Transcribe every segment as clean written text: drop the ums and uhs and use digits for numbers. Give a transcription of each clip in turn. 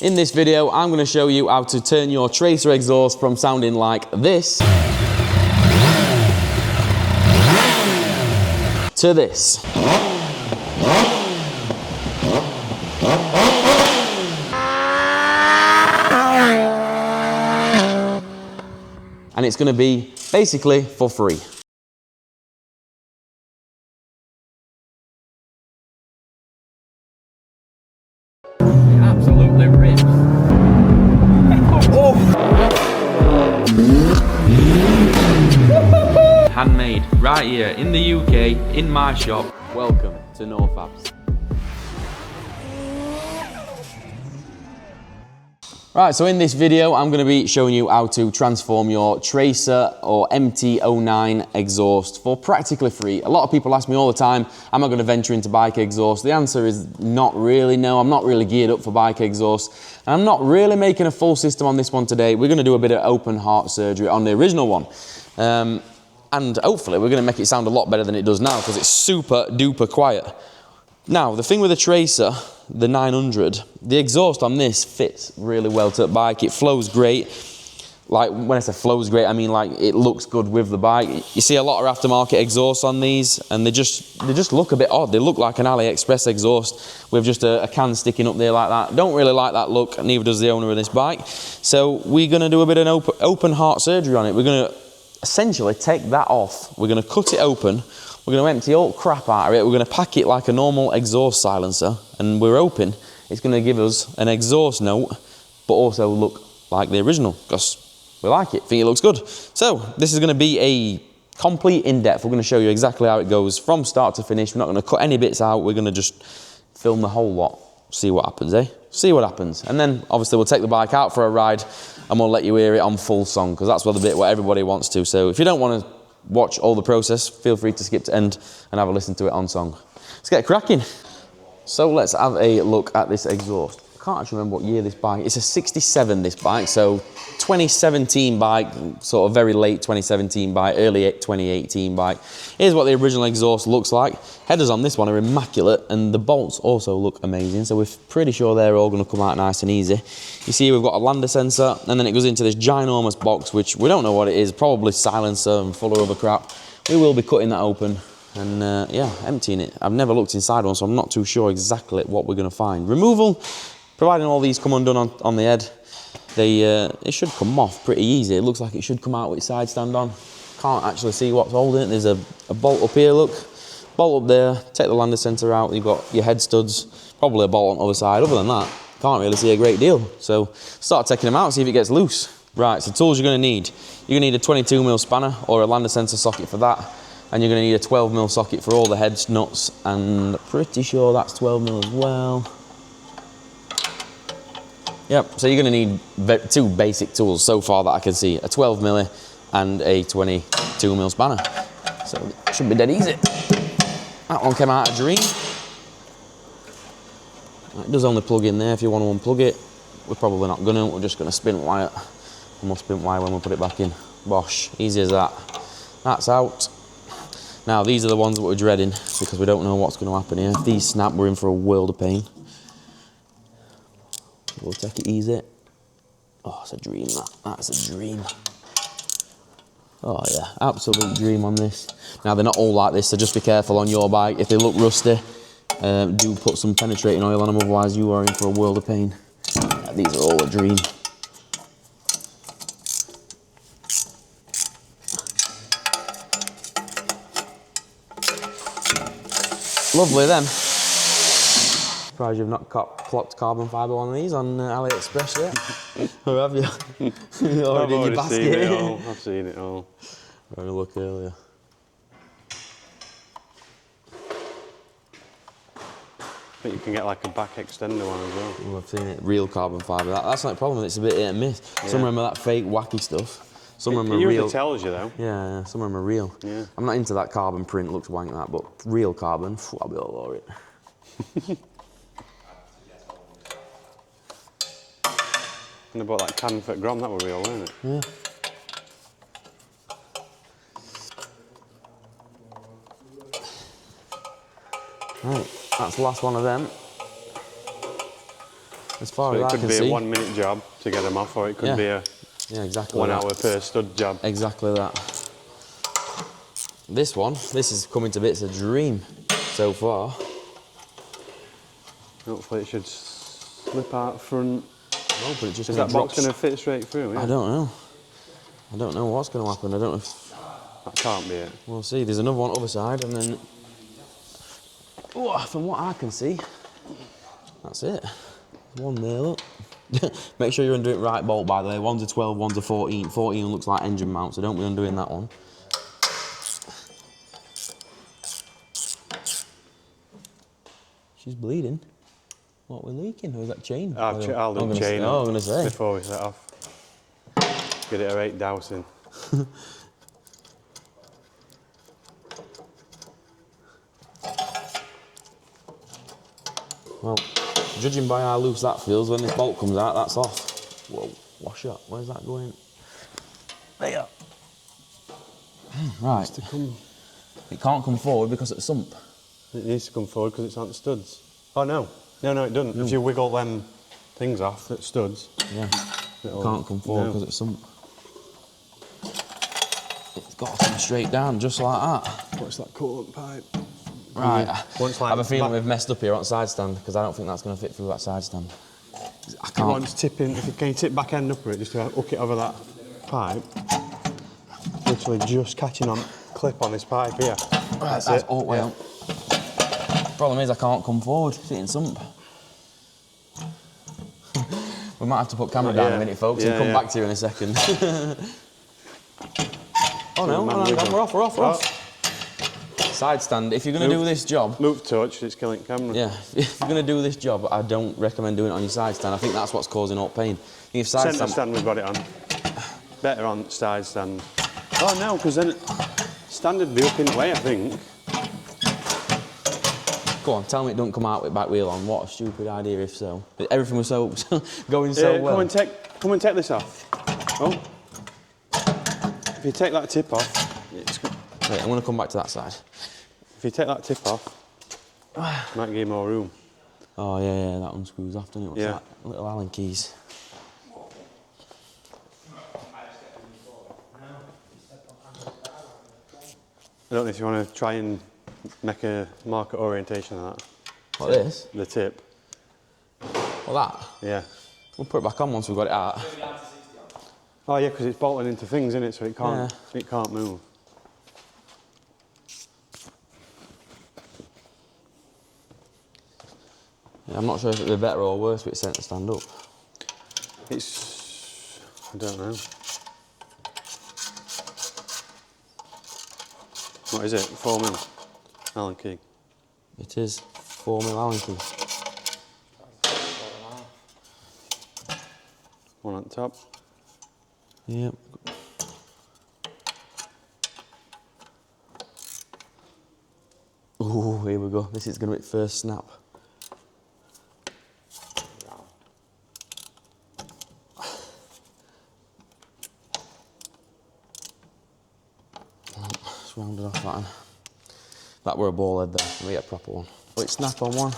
In this video, I'm going to show you how to turn your tracer exhaust from sounding like this to this. And it's going to be basically for free. Absolutely ripped. Handmade right here in the UK, in my shop. Welcome to NAWFABZ. Right, so in this video, I'm going to be showing you how to transform your tracer or MT-09 exhaust for practically free. A lot of people ask me all the time, am I going to venture into bike exhaust? The answer is not really, no. I'm not really geared up for bike exhaust. And I'm not really making a full system on this one today. We're going to do a bit of open heart surgery on the original one. And hopefully we're going to make it sound a lot better than it does now because it's super duper quiet. Now, the thing with the tracer, the 900, the exhaust on this fits really well to the bike. It flows great. Like, when I say flows great, I mean like it looks good with the bike. You see a lot of aftermarket exhausts on these, and they just look a bit odd. They look like an AliExpress exhaust with just a can sticking up there like that. Don't really like that look, neither does the owner of this bike. So we're going to do a bit of open heart surgery on it. We're going to essentially take that off. We're going to cut it open. We're going to empty all crap out of it. We're going to pack it like a normal exhaust silencer, and we're hoping it's going to give us an exhaust note, but also look like the original, because we like it, think it looks good. So this is going to be a complete in-depth. We're going to show you exactly how it goes from start to finish. We're not going to cut any bits out. We're going to just film the whole lot. See what happens, eh? See what happens. And then obviously we'll take the bike out for a ride and we'll let you hear it on full song, because that's the bit what everybody wants to. So if you don't want to watch all the process, feel free to skip to end and have a listen to it on song. Let's get cracking. So let's have a look at this exhaust. I can't actually remember what year this bike, it's a 67 this bike, so 2017 bike, sort of very late 2017 bike, early 2018 bike. Here's what the original exhaust looks like. Headers on this one are immaculate, and the bolts also look amazing, so we're pretty sure they're all going to come out nice and easy. You see we've got a lander sensor, and then it goes into this ginormous box, which we don't know what it is, probably silencer and full of other crap. We will be cutting that open and yeah, emptying it. I've never looked inside one, so I'm not too sure exactly what we're going to find. Removal, providing all these come undone on the head, it should come off pretty easy. It looks like it should come out with its side stand on. Can't actually see what's holding it. There's a bolt up here, look. Bolt up there, take the lander sensor out, you've got your head studs, probably a bolt on the other side. Other than that, can't really see a great deal. So start taking them out, see if it gets loose. Right, so tools you're going to need. You're going to need a 22mm spanner or a lander sensor socket for that. And you're going to need a 12mm socket for all the heads, nuts, and pretty sure that's 12mm as well. Yep, so you're going to need two basic tools so far that I can see, a 12mm and a 22mm spanner. So it should be dead easy. That one came out a dream. It does only plug in there if you want to unplug it. We're probably not going to, we're just going to spin wire. And we'll spin wire when we put it back in. Bosh, easy as that. That's out. Now these are the ones that we're dreading because we don't know what's going to happen here. If these snap, we're in for a world of pain. We'll take it easy. Oh, it's a dream, that's a dream. Oh yeah, absolute dream on this. Now they're not all like this, so just be careful on your bike. If they look rusty, do put some penetrating oil on them, otherwise you are in for a world of pain. Yeah, these are all a dream. Lovely then. Surprised you've not clocked carbon fibre on these on AliExpress yet. Or have you? You're already in your basket. Seen it all. I've seen it all. Had a look earlier. I think you can get like a back extender one as well. Well, I've seen it, real carbon fibre. That's not a problem, it's a bit hit and miss. Yeah. Some of them are that fake wacky stuff. Some of them are real. It real. usually tells you though. Yeah, some of them are real. Yeah. I'm not into that carbon print, looks wank that, but real carbon, I'll be all over it. And I bought that can for Grom, that were real, weren't it? Yeah. Right, that's the last one of them. as far So as I it can could be see. a 1 minute job to get them off, or it could be a exactly 1 that. hour per stud job. Exactly that. This one, this is coming to bits a dream so far. Hopefully it should slip out front. No, but it just Is that box going to fit straight through? Yeah. I don't know. I don't know what's going to happen. I don't know if... That can't be it. We'll see. There's another one other side, and then... Oh, from what I can see, that's it. One there, look. Make sure you're undoing it right bolt, by the way. One's a 12, one's a 14. 14 looks like engine mount, so don't be undoing that one. She's bleeding. What, we're leaking? Or is that chain? I'll do chain. I'm going to say. Before we set off. Get it a 8 dousing. Well, judging by how loose that feels, when this bolt comes out, that's off. Whoa, wash up. Where's that going? There. Right. It can't come forward because it's a sump. It needs to come forward because it's on the studs. Oh no. No, it doesn't. If you wiggle them things off, the studs. Yeah. It can't come forward because it's a sump. It's got to come straight down, just like that. What's that coolant pipe? Right. Like I have a feeling we've messed up here on side stand because I don't think that's going to fit through that side stand. I can't. Once tipping, can you tip back end up with it just to hook it over that pipe? Literally just catching on clip on this pipe here. Right, that's all way up. Problem is I can't come forward, it's hitting sump. We might have to put camera down in a minute, folks, and come back to you in a second. Oh no, we're off. Side stand, if you're going to do this job... Move touch, it's killing camera. Yeah, if you're going to do this job, I don't recommend doing it on your side stand. I think that's what's causing all pain. If side Centre stand we've got it on. Better on side stand. Oh no, because then standard be up in the way, I think. Go on, tell me it don't come out with back wheel on. What a stupid idea if so. Everything was so going so well. Come and take this off. Oh. If you take that tip off, it's... Wait, I'm going to come back to that side. If you take that tip off, might give you more room. Oh yeah, that one screws off, doesn't it? What's that? Little Allen keys. I don't know if you want to try and make a market orientation of that. What, this? The tip. Well, that? Yeah. We'll put it back on once we've got it out. Oh yeah, because it's bolted into things, isn't it? So it can't move. Yeah, I'm not sure if it'd be better or worse with it centre stand up. It's... I don't know. What is it? 4mm Allen key. It is 4mm Allen key. One on top. Yep. Oh, here we go. This is going to be first snap. Just rounded off that one. That were a ball head there. We get a proper one. Will it snap on one?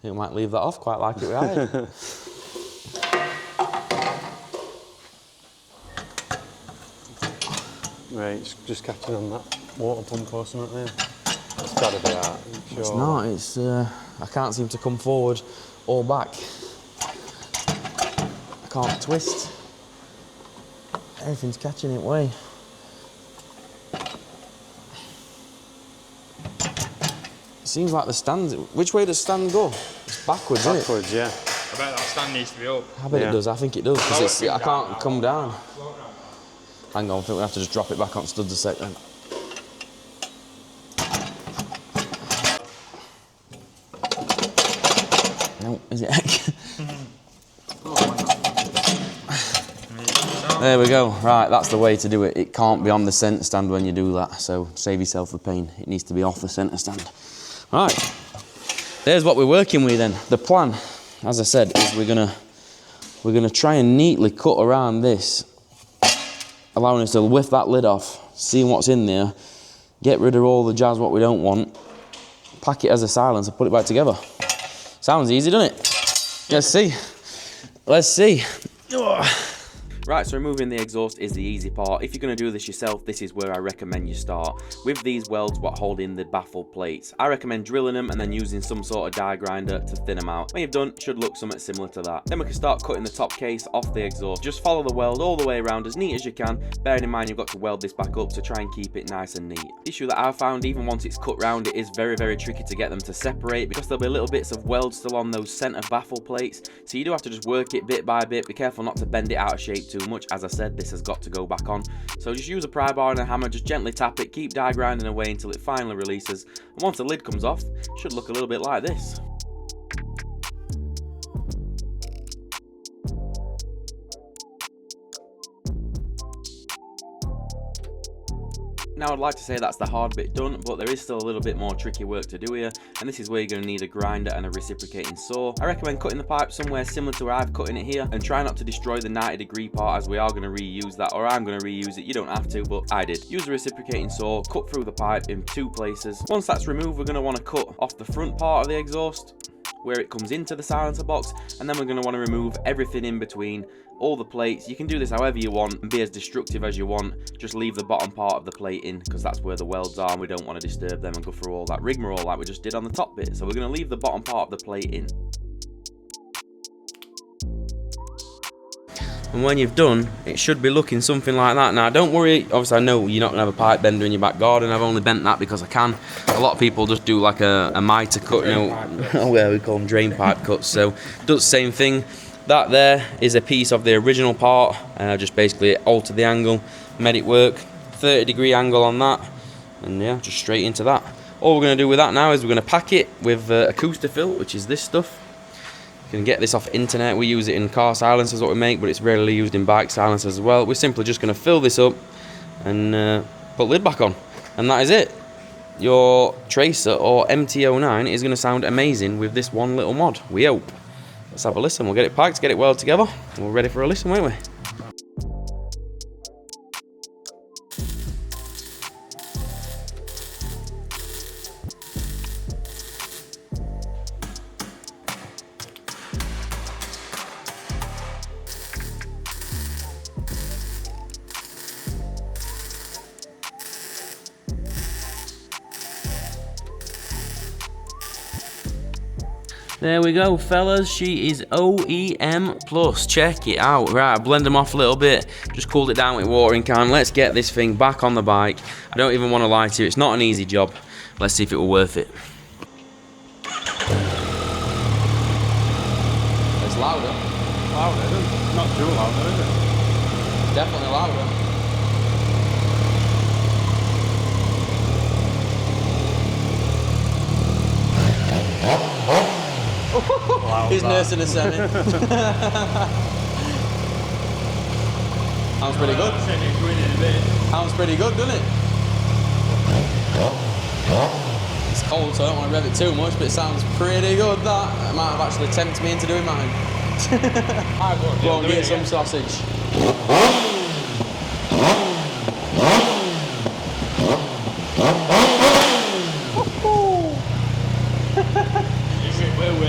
You might leave that off, quite like it, right? Right, it's just catching on that water pump or something there. It's got to be that. Sure. It's not, it's, I can't seem to come forward or back. I can't twist. Everything's catching it way. It seems like the stand, which way does the stand go? It's backwards, isn't it? Backwards, yeah. I bet that stand needs to be up. I bet it does, I think it does, because I can't come down. Hang on, I think we'll have to just drop it back on studs a second. No, is it? There we go. Right, that's the way to do it. It can't be on the centre stand when you do that, so save yourself the pain. It needs to be off the centre stand. Right, there's what we're working with then. The plan, as I said, is we're gonna try and neatly cut around this, allowing us to lift that lid off seeing what's in there, get rid of all the jazz what we don't want, pack it as a silencer, put it back together. Sounds easy, doesn't it? Let's see. Let's see. Right, so removing the exhaust is the easy part. If you're going to do this yourself, this is where I recommend you start. With these welds what hold in the baffle plates, I recommend drilling them and then using some sort of die grinder to thin them out. When you've done, it should look something similar to that. Then we can start cutting the top case off the exhaust. Just follow the weld all the way around as neat as you can, bearing in mind you've got to weld this back up to try and keep it nice and neat. The issue that I've found, even once it's cut round, it is very, very tricky to get them to separate because there'll be little bits of weld still on those center baffle plates. So you do have to just work it bit by bit. Be careful not to bend it out of shape too much. As I said, this has got to go back on. So just use a pry bar and a hammer, just gently tap it, keep die grinding away until it finally releases. And once the lid comes off, it should look a little bit like this. Now I'd like to say that's the hard bit done, but there is still a little bit more tricky work to do here, and this is where you're going to need a grinder and a reciprocating saw. I recommend cutting the pipe somewhere similar to where I've cutting it here, and try not to destroy the 90-degree part, as we are going to reuse that, or I'm going to reuse it. You don't have to, but I did. Use a reciprocating saw, cut through the pipe in 2 places. Once that's removed, we're going to want to cut off the front part of the exhaust, where it comes into the silencer box, and then we're going to want to remove everything in between, all the plates. You can do this however you want and be as destructive as you want. Just leave the bottom part of the plate in, because that's where the welds are and we don't want to disturb them and go through all that rigmarole like we just did on the top bit. So we're going to leave the bottom part of the plate in. And when you've done, it should be looking something like that. Now don't worry, obviously I know you're not going to have a pipe bender in your back garden. I've only bent that because I can. A lot of people just do like a mitre cut, you know, where we call them drain pipe cuts. So does the same thing. That there is a piece of the original part, and I just basically altered the angle, made it work. 30-degree angle on that, and yeah, just straight into that. All we're going to do with that now is we're going to pack it with AUXITO, which is this stuff. You can get this off the internet. We use it in car silencers, what we make, but it's rarely used in bike silencers as well. We're simply just going to fill this up and put the lid back on, and that is it. Your Tracer or MT-09 is going to sound amazing with this one little mod, we hope. Let's have a listen. We'll get it packed, get it welded together, and we're ready for a listen, won't we? There we go, fellas. She is OEM Plus. Check it out. Right, I blend them off a little bit. Just cooled it down with watering can. Let's get this thing back on the bike. I don't even want to lie to you. It's not an easy job. Let's see if it will worth it. It's louder. Louder, isn't it? Not too louder, is it? Definitely louder. He's nursing a semi. Sounds pretty good. Sounds pretty good, doesn't it? It's cold, so I don't want to rev it too much, but it sounds pretty good, that. It might have actually tempted me into doing mine. Go on, get some sausage.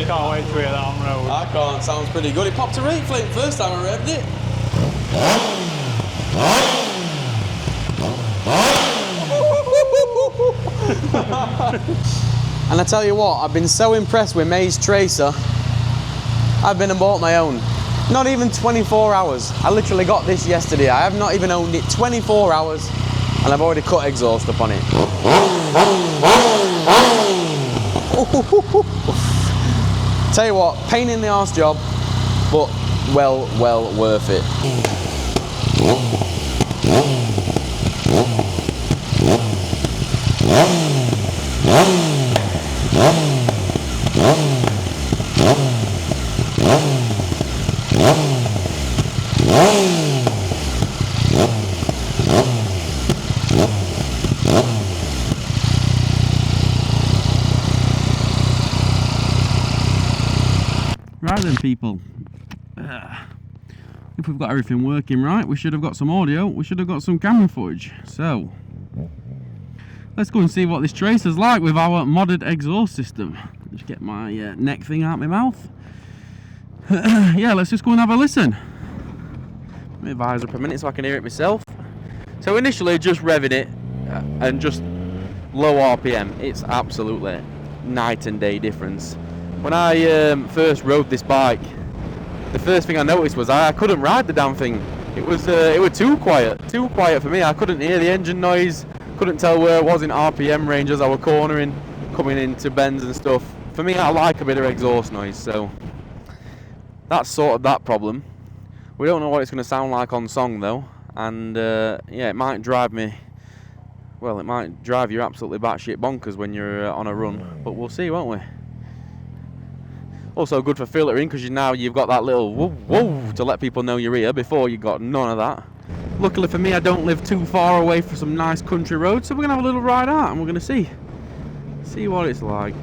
Can't wait to hear that on road. I can't, sounds pretty good. It popped a rate flame first time I revved it. And I tell you what, I've been so impressed with May's Tracer, I've been and bought my own. Not even 24 hours. I literally got this yesterday. I have not even owned it 24 hours and I've already cut exhaust up on it. Tell you what, pain in the arse job, but well worth it. Right then, people, if we've got everything working right, we should have got some audio, we should have got some camera footage. So let's go and see what this tracer's like with our modded exhaust system. Just get my neck thing out my mouth. Yeah, let's just go and have a listen. My visor per minute so I can hear it myself. So initially just revving it and just low RPM, it's absolutely night and day difference. When I first rode this bike, the first thing I noticed was I couldn't ride the damn thing. It was too quiet for me. I couldn't hear the engine noise, couldn't tell where it was in RPM range as I was cornering, coming into bends and stuff. For me, I like a bit of exhaust noise, so that's sorted that problem. We don't know what it's going to sound like on song though, and yeah, it might drive me, well, it might drive you absolutely batshit bonkers when you're on a run, but we'll see, won't we? Also good for filtering, because you've got that little whoa whoa to let people know you're here. Before, you got none of that. Luckily for me, I don't live too far away from some nice country roads, so we're gonna have a little ride out and we're gonna see what it's like.